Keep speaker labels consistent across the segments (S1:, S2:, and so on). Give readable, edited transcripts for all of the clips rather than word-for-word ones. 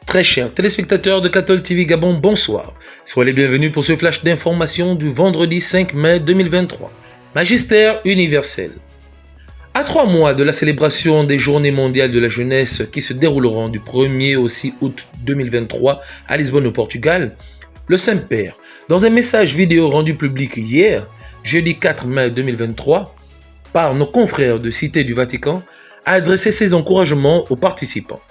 S1: Très chers téléspectateurs de Cathol TV Gabon, bonsoir. Soyez les bienvenus pour ce flash d'information du vendredi 5 mai 2023. Magistère universel. À 3 mois de la célébration des Journées mondiales de la jeunesse qui se dérouleront du 1er au 6 août 2023 à Lisbonne au Portugal, le Saint-Père, dans un message vidéo rendu public hier, jeudi 4 mai 2023, par nos confrères de Cité du Vatican, a adressé ses encouragements aux participants.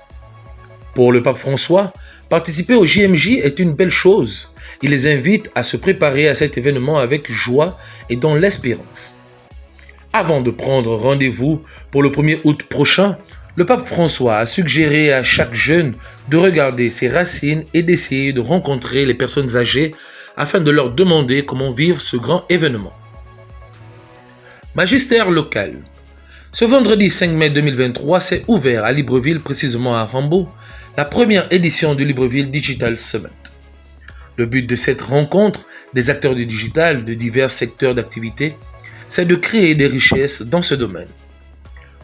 S1: Pour le pape François, participer au JMJ est une belle chose. Il les invite à se préparer à cet événement avec joie et dans l'espérance. Avant de prendre rendez-vous pour le 1er août prochain, le pape François a suggéré à chaque jeune de regarder ses racines et d'essayer de rencontrer les personnes âgées afin de leur demander comment vivre ce grand événement. Magistère local. Ce vendredi 5 mai 2023 s'est ouvert à Libreville, précisément à Rambaud, la première édition du Libreville Digital Summit. Le but de cette rencontre des acteurs du digital de divers secteurs d'activité, c'est de créer des richesses dans ce domaine.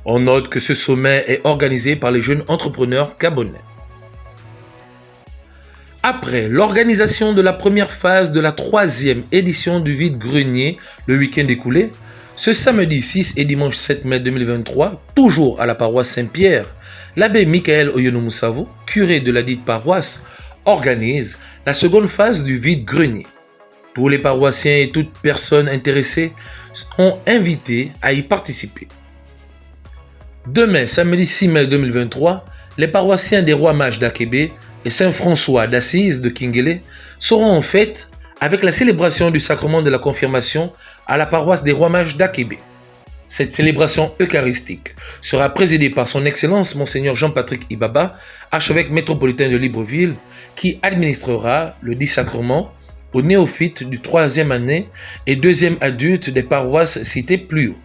S1: On note que ce sommet est organisé par les jeunes entrepreneurs gabonais. Après l'organisation de la première phase de la 3e édition du vide-grenier le week-end écoulé, ce samedi 6 et dimanche 7 mai 2023, toujours à la paroisse Saint-Pierre, l'abbé Michael Oyonomoussavo, curé de la dite paroisse, organise la seconde phase du vide-grenier. Tous les paroissiens et toute personne intéressée sont invités à y participer. Demain, samedi 6 mai 2023, les paroissiens des Rois Mages d'Akébé et Saint-François d'Assise de Kinguélé seront en fête avec la célébration du sacrement de la confirmation à la paroisse des Rois Mages d'Akébé. Cette célébration eucharistique sera présidée par son Excellence Monseigneur Jean-Patrick Ibaba, archevêque métropolitain de Libreville, qui administrera le dit sacrement aux néophytes du 3e année et 2e adulte des paroisses citées plus haut.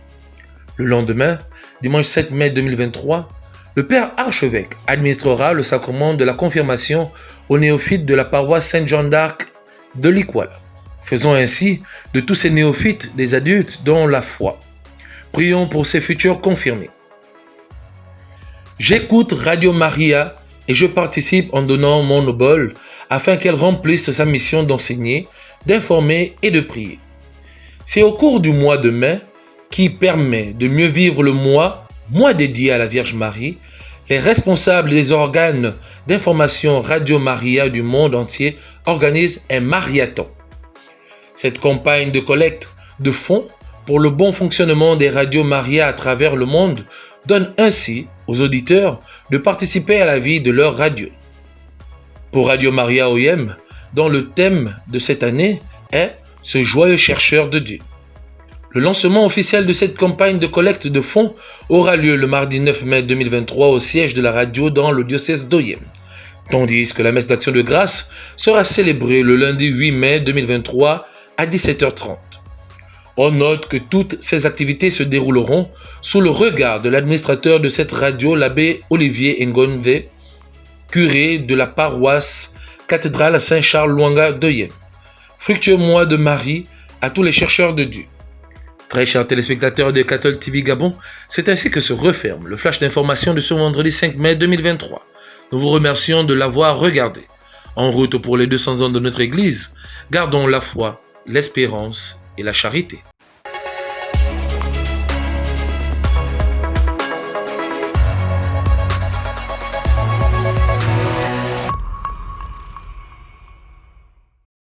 S1: Le lendemain, dimanche 7 mai 2023, le Père archevêque administrera le sacrement de la confirmation aux néophytes de la paroisse Sainte-Jeanne d'Arc de Likwala. Faisons ainsi de tous ces néophytes des adultes dont la foi. Prions pour ces futurs confirmés. J'écoute Radio Maria et je participe en donnant mon obol afin qu'elle remplisse sa mission d'enseigner, d'informer et de prier. C'est au cours du mois de mai, qui permet de mieux vivre le mois dédié à la Vierge Marie, les responsables des organes d'information Radio Maria du monde entier organisent un mariathon. Cette campagne de collecte de fonds pour le bon fonctionnement des radios Maria à travers le monde donne ainsi aux auditeurs de participer à la vie de leur radio. Pour Radio Maria OIM, dont le thème de cette année est « Ce joyeux chercheur de Dieu ». Le lancement officiel de cette campagne de collecte de fonds aura lieu le mardi 9 mai 2023 au siège de la radio dans le diocèse d'Oyem, tandis que la messe d'action de grâce sera célébrée le lundi 8 mai 2023 à 17h30. On note que toutes ces activités se dérouleront sous le regard de l'administrateur de cette radio, l'abbé Olivier Ngonve, curé de la paroisse cathédrale Saint-Charles-Luanga d'Oyem. Fructueux mois de Marie à tous les chercheurs de Dieu. Très chers téléspectateurs de Cathol TV Gabon, c'est ainsi que se referme le flash d'information de ce vendredi 5 mai 2023. Nous vous remercions de l'avoir regardé. En route pour les 200 ans de notre Église, gardons la foi, l'espérance et la charité.